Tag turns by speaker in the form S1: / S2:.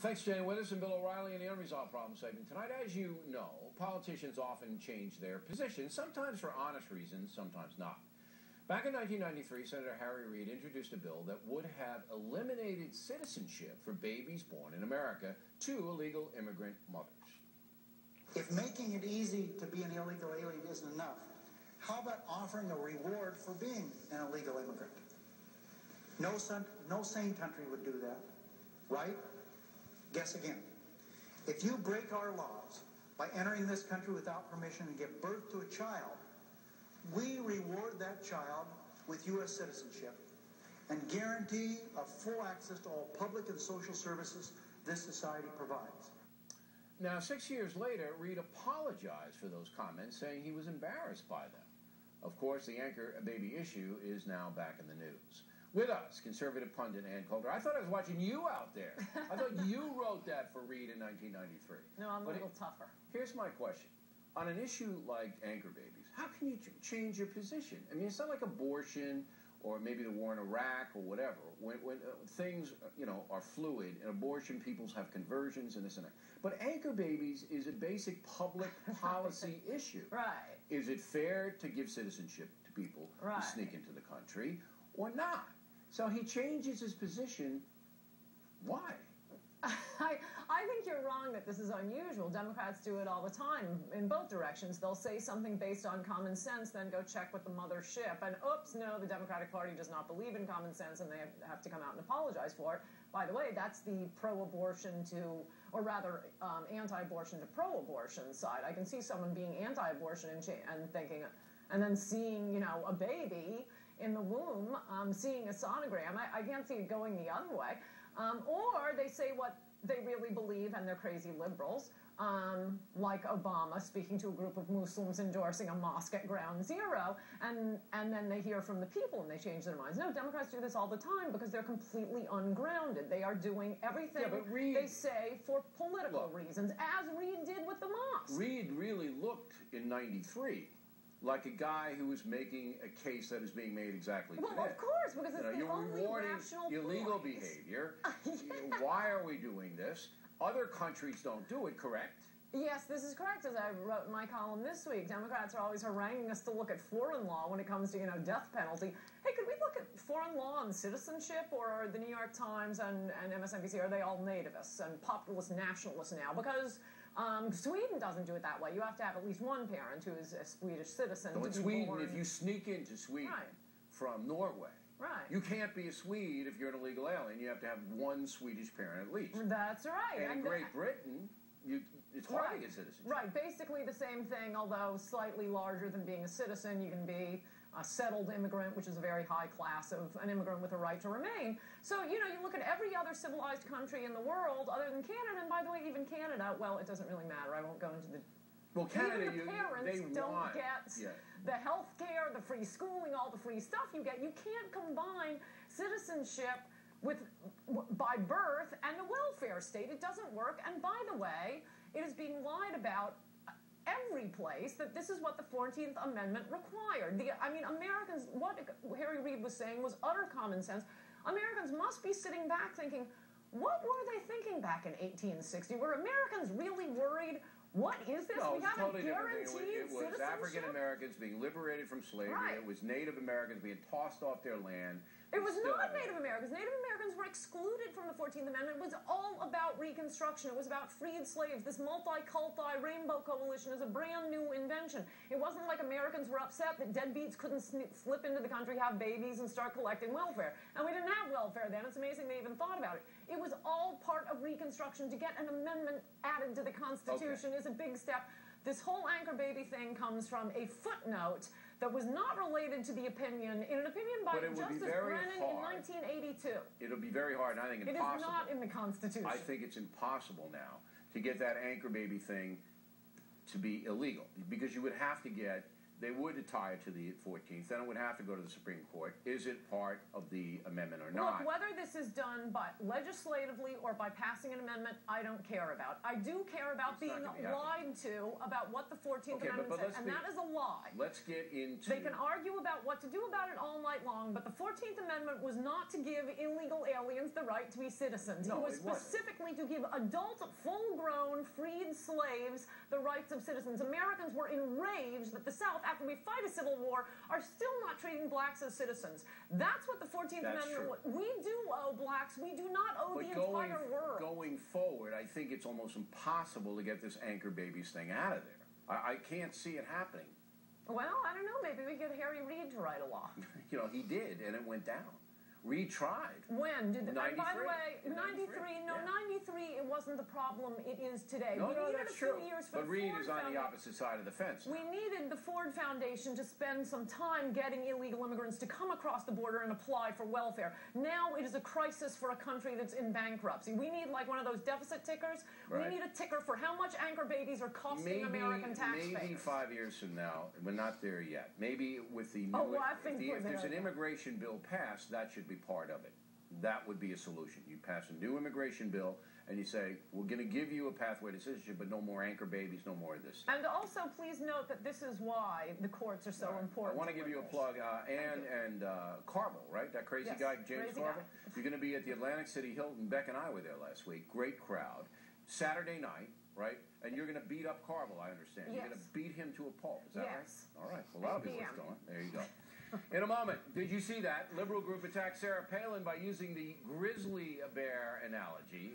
S1: Thanks, Jane. With us and Bill O'Reilly in the Unresolved Problem segment. Tonight, as you know, politicians often change their positions, sometimes for honest reasons, sometimes not. Back in 1993, Senator Harry Reid introduced a bill that would have eliminated citizenship for babies born in America to illegal immigrant mothers.
S2: If making it easy to be an illegal alien isn't enough, how about offering a reward for being an illegal immigrant? No sane country would do that, right? Guess again. If you break our laws by entering this country without permission and give birth to a child, we reward that child with U.S. citizenship and guarantee a full access to all public and social services this society provides.
S1: Now, 6 years later, Reid apologized for those comments, saying he was embarrassed by them. Of course, the anchor baby issue is now back in the news. With us, conservative pundit Ann Coulter. I thought I was watching you out there. I thought you wrote that for Reid in 1993.
S3: No, I'm a little tougher.
S1: Here's my question. On an issue like anchor babies, how can you change your position? I mean, it's not like abortion or maybe the war in Iraq or whatever. When things, are fluid, in abortion, people have conversions and this and that. But anchor babies is a basic public policy issue.
S3: Right.
S1: Is it fair to give citizenship to people who sneak into the country or not? So he changes his position. Why?
S3: I think you're wrong that this is unusual. Democrats do it all the time in both directions. They'll say something based on common sense, then go check with the mothership. And oops, no, the Democratic Party does not believe in common sense, and they have to come out and apologize for it. By the way, that's the pro-abortion to, or rather anti-abortion to pro-abortion side. I can see someone being anti-abortion and thinking, and then seeing, a baby in the womb, seeing a sonogram. I can't see it going the other way. Or they say what they really believe, and they're crazy liberals, like Obama speaking to a group of Muslims endorsing a mosque at ground zero, and then they hear from the people and they change their minds. No, Democrats do this all the time because they're completely ungrounded. They are doing everything they say for political reasons, as Reid did with the mosque.
S1: Reid really looked in 93 like a guy who was making a case that is being made exactly today.
S3: Well, of course, because it's the
S1: you're
S3: only
S1: rewarding
S3: rational
S1: illegal
S3: point.
S1: behavior.
S3: Yes.
S1: Why are we doing this? Other countries don't do it, correct?
S3: Yes, this is correct. As I wrote in my column this week, Democrats are always haranguing us to look at foreign law when it comes to, death penalty. Hey, could we look at foreign law and citizenship, or are the New York Times and MSNBC, are they all nativists and populist nationalists now? Because Sweden doesn't do it that way. You have to have at least one parent who is a Swedish citizen.
S1: So in Sweden, if you sneak into Sweden from Norway, you can't be a Swede if you're an illegal alien. You have to have one Swedish parent at least.
S3: That's right.
S1: And in Great Britain, it's hard to get citizenship.
S3: Right, basically the same thing, although slightly larger than being a citizen. You can be a settled immigrant, which is a very high class of an immigrant with a right to remain. So, you look at every other civilized country in the world other than Canada, and by the way, even Canada, well, it doesn't really matter. I won't go into the...
S1: Well, Canada,
S3: even the parents don't get the health care, the free schooling, all the free stuff you get. You can't combine citizenship by birth and the welfare state. It doesn't work. And by the way, it is being lied about every place that this is what the 14th Amendment required. Americans, what Harry Reid was saying was utter common sense. Americans must be sitting back thinking, what were they thinking back in 1860? Were Americans really worried? What is this?
S1: No,
S3: we have
S1: totally
S3: a guaranteed
S1: It was
S3: citizenship?
S1: African Americans being liberated from slavery. It was Native Americans being tossed off their land.
S3: It was not Native Americans. Native Americans were excluded from the 14th Amendment. It was all about Reconstruction. It was about freed slaves. This multi-culti rainbow coalition is a brand new invention. It wasn't like Americans were upset that deadbeats couldn't slip into the country, have babies, and start collecting welfare. And we didn't have welfare then. It's amazing they even thought about it. It was all part of Reconstruction. To get an amendment added to the Constitution is a big step. This whole anchor baby thing comes from a footnote that was not related to the opinion, in an opinion by Justice Brennan in 1982.
S1: It'll be very hard, and I think impossible.
S3: It is not in the Constitution.
S1: I think it's impossible now to get that anchor baby thing to be illegal, because you would have to get they would tie it to the 14th. Then it would have to go to the Supreme Court. Is it part of the amendment or not?
S3: Look, whether this is done by legislatively or by passing an amendment, I don't care about. I do care about being lied to about what the 14th Amendment says, and that is a lie.
S1: Let's get into...
S3: They can argue about what to do about it all night long, but the 14th Amendment was not to give illegal aliens the right to be citizens.
S1: No,
S3: it was specifically to give adult, full-grown, freed slaves the rights of citizens. Americans were enraged that the South, after we fight a civil war, are still not treating blacks as citizens. That's what the 14th Amendment was. We do owe blacks. We do not owe the entire world.
S1: Going forward, I think it's almost impossible to get this anchor babies thing out of there. I can't see it happening.
S3: Well, I don't know. Maybe we get Harry Reid to write a law.
S1: You know, he did, and it went down. Reid tried.
S3: When? Did the,
S1: 93.
S3: By the way, 93, no, 93, it wasn't the problem it is today.
S1: No,
S3: we needed
S1: that's
S3: a few
S1: true.
S3: years for
S1: but
S3: the
S1: Reid
S3: Ford
S1: is on
S3: Foundation.
S1: the opposite side of the fence now.
S3: We needed the Ford Foundation to spend some time getting illegal immigrants to come across the border and apply for welfare. Now it is a crisis for a country that's in bankruptcy. We need like one of those deficit tickers.
S1: Right.
S3: We need a ticker for how much anchor babies are costing American taxpayers.
S1: Maybe 5 years from now, we're not there yet. Maybe with the new, if there's an immigration bill passed, that should be part of it. That would be a solution. You pass a new immigration bill, and you say, we're going to give you a pathway to citizenship, but no more anchor babies, no more of this.
S3: And also, please note that this is why the courts are so important.
S1: I want to give you a plug. Ann and Carville, right? That crazy guy, James Carville? You're going to be at the Atlantic City Hilton. Beck and I were there last week. Great crowd. Saturday night, right? And you're going to beat up Carville, I understand.
S3: Yes.
S1: You're going to beat him to a pulp. Is that right? All right. Well, that'll be worth going. There you go. In a moment, did you see that? Liberal group attacked Sarah Palin by using the grizzly bear analogy.